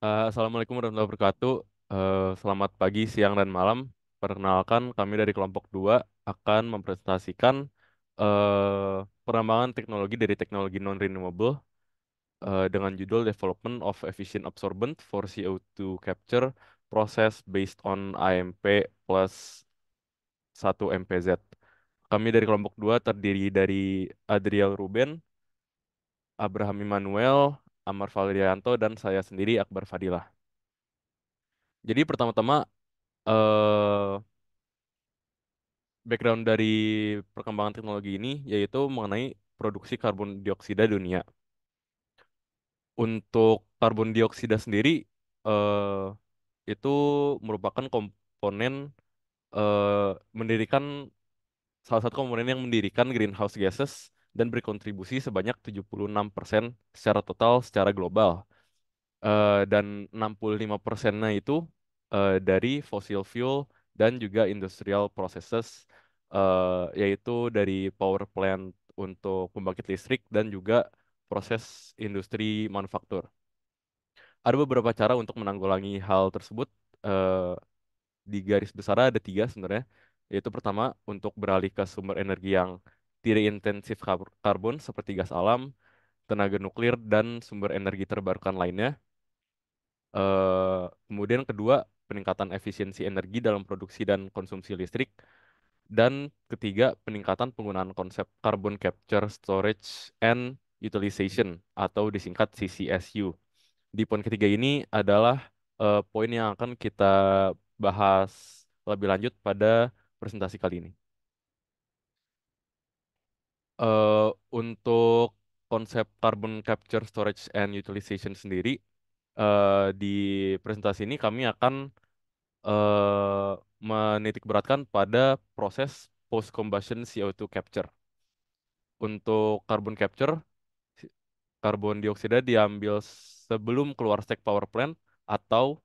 Assalamualaikum warahmatullahi wabarakatuh. Selamat pagi, siang, dan malam. Perkenalkan, kami dari kelompok 2 akan mempresentasikan pengembangan teknologi dari teknologi non-renewable dengan judul Development of Efficient Absorbent for CO2 Capture Process Based on AMP plus 1 MPZ. Kami dari kelompok 2 terdiri dari Adriel Ruben, Abraham Immanuel, Amar Valerianto, dan saya sendiri Akbar Fadilah. Jadi pertama-tama eh background dari perkembangan teknologi ini yaitu mengenai produksi karbon dioksida dunia. Untuk karbon dioksida sendiri eh, itu merupakan komponen mendirikan salah satu komponen yang mendirikan greenhouse gases dan berkontribusi sebanyak 76% secara total secara global. Dan 65%-nya itu dari fossil fuel dan juga industrial processes, yaitu dari power plant untuk pembangkit listrik dan juga proses industri manufaktur. Ada beberapa cara untuk menanggulangi hal tersebut. eh, di garis besar ada tiga sebenarnya, yaitu pertama untuk beralih ke sumber energi yang tidak intensif karbon seperti gas alam, tenaga nuklir, dan sumber energi terbarukan lainnya. Kemudian kedua, peningkatan efisiensi energi dalam produksi dan konsumsi listrik. Dan ketiga, peningkatan penggunaan konsep carbon capture, storage, and utilization atau disingkat CCSU. Di poin ketiga ini adalah poin yang akan kita bahas lebih lanjut pada presentasi kali ini. Untuk konsep carbon capture, storage, and utilization sendiri, di presentasi ini kami akan eh, menitik beratkan pada proses post combustion CO2 capture. Untuk carbon capture, si- karbon dioksida diambil sebelum keluar stack power plant atau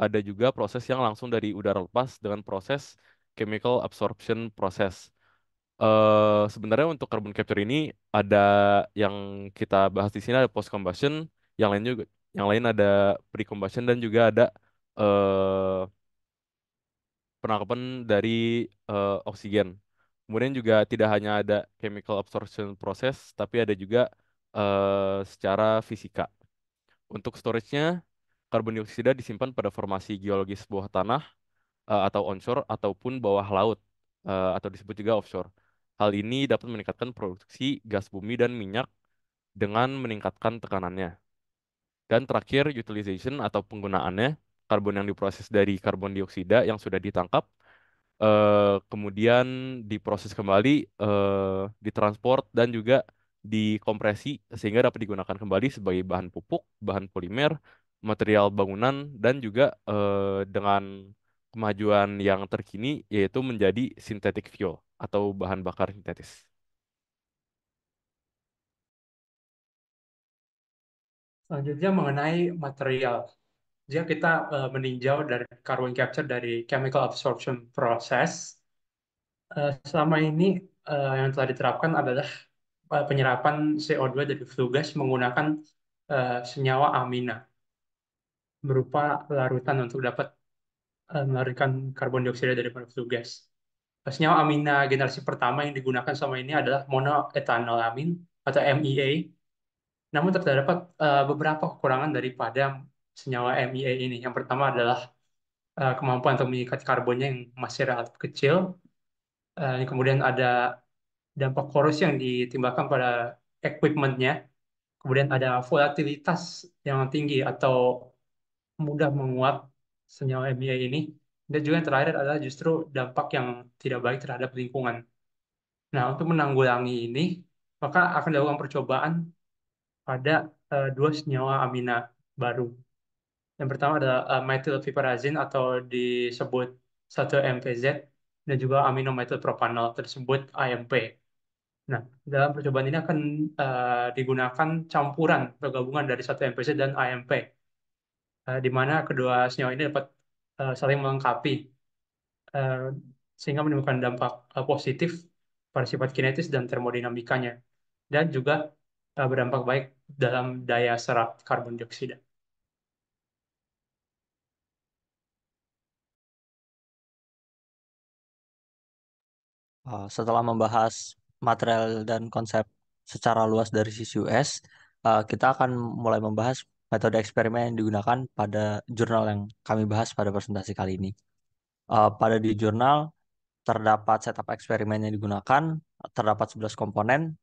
ada juga proses yang langsung dari udara lepas dengan proses chemical absorption process. Sebenarnya untuk carbon capture ini ada yang kita bahas di sini ada post combustion, yang lain ada pre combustion dan juga ada eh, penangkapan dari oksigen. Kemudian juga tidak hanya ada chemical absorption process, tapi ada juga secara fisika. Untuk storage-nya, karbon dioksida disimpan pada formasi geologis bawah tanah atau onshore ataupun bawah laut atau disebut juga offshore. Hal ini dapat meningkatkan produksi gas bumi dan minyak dengan meningkatkan tekanannya. Dan terakhir, utilization atau penggunaannya, karbon yang diproses dari karbon dioksida yang sudah ditangkap kemudian diproses kembali, ditransport dan juga dikompresi sehingga dapat digunakan kembali sebagai bahan pupuk, bahan polimer, material bangunan dan juga dengan kemajuan yang terkini yaitu menjadi synthetic fuel atau bahan bakar sintetis. Selanjutnya mengenai material. Jika kita meninjau dari carbon capture dari chemical absorption process, selama ini yang telah diterapkan adalah penyerapan CO2 dari flue gas menggunakan senyawa amina berupa larutan untuk dapat melarikan karbon dioksida dari flue gas. Senyawa amina generasi pertama yang digunakan selama ini adalah monoethanolamin atau MEA. Namun terdapat beberapa kekurangan daripada senyawa MEA ini. Yang pertama adalah kemampuan untuk mengikat karbonnya yang masih relatif kecil. Kemudian ada dampak korosi yang ditimbulkan pada equipmentnya. Kemudian ada volatilitas yang tinggi atau mudah menguap senyawa MEA ini. Dan juga yang terakhir adalah justru dampak yang tidak baik terhadap lingkungan. Nah, untuk menanggulangi ini, maka akan dilakukan percobaan pada dua senyawa amina baru. Yang pertama adalah methylpiperazine atau disebut 1-MPZ dan juga aminomethylpropanol tersebut AMP. Nah, dalam percobaan ini akan digunakan campuran penggabungan dari 1-MPZ dan AMP, di mana kedua senyawa ini dapat saling melengkapi eh, sehingga menimbulkan dampak positif pada sifat kinetis dan termodinamikanya dan juga berdampak baik dalam daya serap karbon dioksida. Setelah membahas material dan konsep secara luas dari sisi US, kita akan mulai membahas metode eksperimen yang digunakan pada jurnal yang kami bahas pada presentasi kali ini. Pada di jurnal terdapat setup eksperimen yang digunakan, terdapat 11 komponen,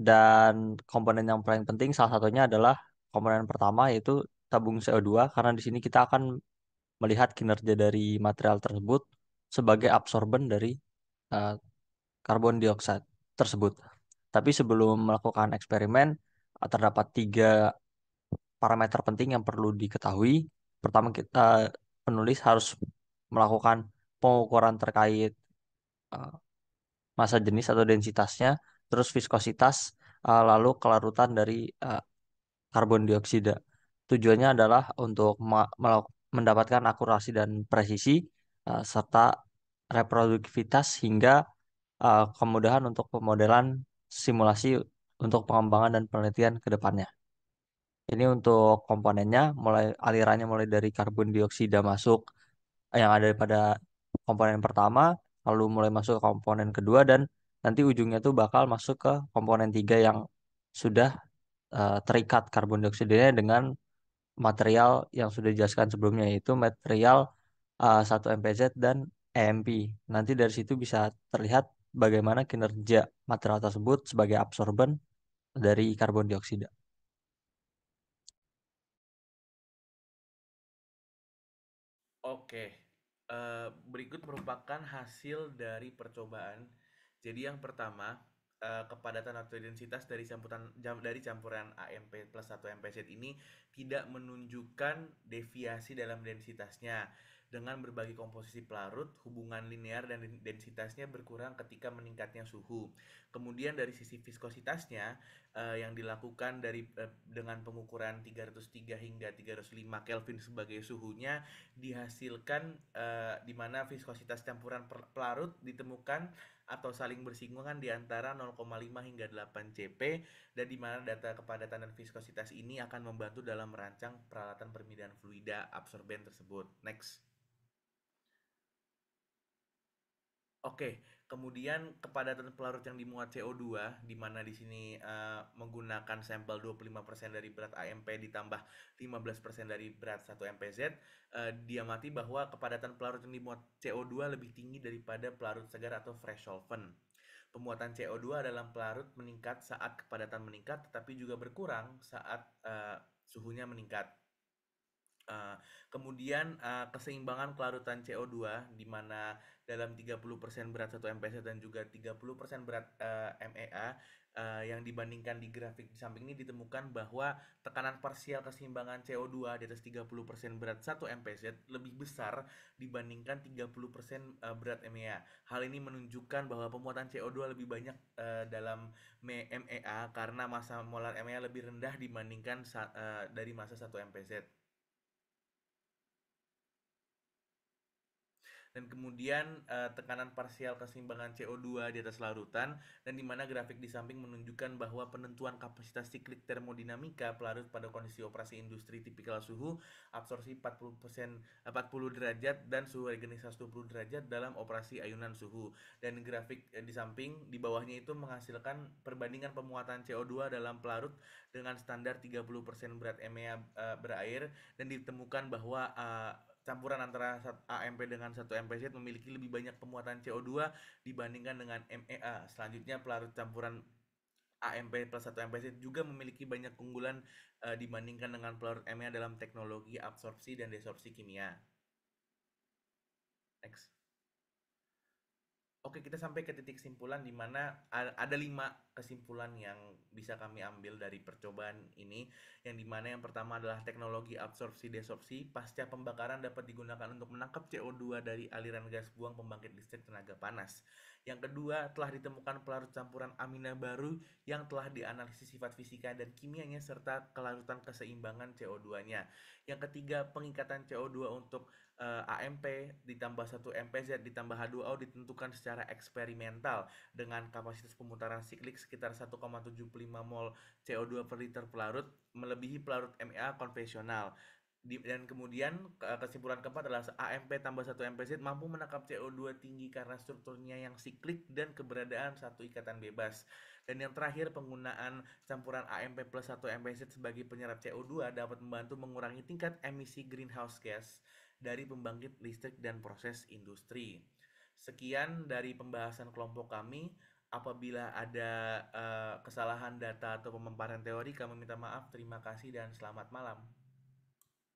dan komponen yang paling penting salah satunya adalah komponen pertama yaitu tabung CO2, karena di sini kita akan melihat kinerja dari material tersebut sebagai absorben dari uh, karbon dioksida tersebut. Tapi sebelum melakukan eksperimen, terdapat tiga parameter penting yang perlu diketahui. Pertama, kita penulis harus melakukan pengukuran terkait uh, massa jenis atau densitasnya, terus viskositas, lalu kelarutan dari karbon dioksida. Tujuannya adalah untuk mendapatkan akurasi dan presisi serta reproduktivitas hingga kemudahan untuk pemodelan simulasi untuk pengembangan dan penelitian ke depannya. Ini untuk komponennya, mulai alirannya mulai dari karbon dioksida masuk yang ada pada komponen pertama, lalu mulai masuk ke komponen kedua, dan nanti ujungnya tuh bakal masuk ke komponen tiga yang sudah terikat karbon dioksidanya dengan material yang sudah dijelaskan sebelumnya, yaitu material 1 MPZ dan EMP. Nanti dari situ bisa terlihat bagaimana kinerja material tersebut sebagai absorben dari karbon dioksida. Oke, berikut merupakan hasil dari percobaan. Jadi yang pertama, kepadatan atau densitas dari dari campuran AMP plus 1 MPZ ini tidak menunjukkan deviasi dalam densitasnya. Dengan berbagai komposisi pelarut, hubungan linear dan densitasnya berkurang ketika meningkatnya suhu. Kemudian dari sisi viskositasnya, yang dilakukan dengan pengukuran 303 hingga 305 Kelvin sebagai suhunya, dihasilkan di mana viskositas campuran pelarut ditemukan atau saling bersinggungan di antara 0,5 hingga 8 cp, dan di mana data kepadatan dan viskositas ini akan membantu dalam merancang peralatan pemilihan fluida absorben tersebut. Next. Oke, kemudian kepadatan pelarut yang dimuat CO2, di mana di sini menggunakan sampel 25% dari berat AMP ditambah 15% dari berat 1 MPZ, diamati bahwa kepadatan pelarut yang dimuat CO2 lebih tinggi daripada pelarut segar atau fresh solvent. Pemuatan CO2 dalam pelarut meningkat saat kepadatan meningkat, tetapi juga berkurang saat suhunya meningkat. Kemudian keseimbangan kelarutan CO2 di mana dalam 30% berat 1 MPZ dan juga 30% berat MEA, yang dibandingkan di grafik di samping ini ditemukan bahwa tekanan parsial keseimbangan CO2 di atas 30% berat 1 MPZ lebih besar dibandingkan 30% berat MEA. Hal ini menunjukkan bahwa pemuatan CO2 lebih banyak dalam MEA karena massa molar MEA lebih rendah dibandingkan dari massa 1 MPZ. Dan kemudian tekanan parsial keseimbangan CO2 di atas larutan, dan di mana grafik di samping menunjukkan bahwa penentuan kapasitas siklik termodinamika pelarut pada kondisi operasi industri tipikal suhu absorpsi 40 derajat dan suhu regenerasi 20 derajat dalam operasi ayunan suhu. Dan grafik di samping di bawahnya itu menghasilkan perbandingan pemuatan CO2 dalam pelarut dengan standar 30% berat MEA berair, dan ditemukan bahwa campuran antara AMP dengan 1 MPZ memiliki lebih banyak pemuatan CO2 dibandingkan dengan MEA. Selanjutnya pelarut campuran AMP plus 1 MPZ juga memiliki banyak keunggulan dibandingkan dengan pelarut MEA dalam teknologi absorpsi dan desorpsi kimia. Next. Oke, kita sampai ke titik kesimpulan di mana ada 5 kesimpulan yang bisa kami ambil dari percobaan ini. Yang dimana yang pertama adalah teknologi absorpsi desorpsi pasca pembakaran dapat digunakan untuk menangkap CO2 dari aliran gas buang pembangkit listrik tenaga panas. Yang kedua, telah ditemukan pelarut campuran amina baru yang telah dianalisis sifat fisika dan kimianya serta kelarutan keseimbangan CO2-nya. Yang ketiga, pengikatan CO2 untuk AMP ditambah 1 MPZ ditambah H2O ditentukan secara eksperimental dengan kapasitas pemutaran siklik sekitar 1,75 mol CO2 per liter pelarut, melebihi pelarut MEA konvensional. Dan kemudian kesimpulan keempat adalah AMP tambah 1 MPZ mampu menangkap CO2 tinggi karena strukturnya yang siklik dan keberadaan satu ikatan bebas. Dan yang terakhir, penggunaan campuran AMP plus 1 MPZ sebagai penyerap CO2 dapat membantu mengurangi tingkat emisi greenhouse gas dari pembangkit listrik dan proses industri. Sekian dari pembahasan kelompok kami. Apabila ada kesalahan data atau pemaparan teori, kami minta maaf. Terima kasih dan selamat malam.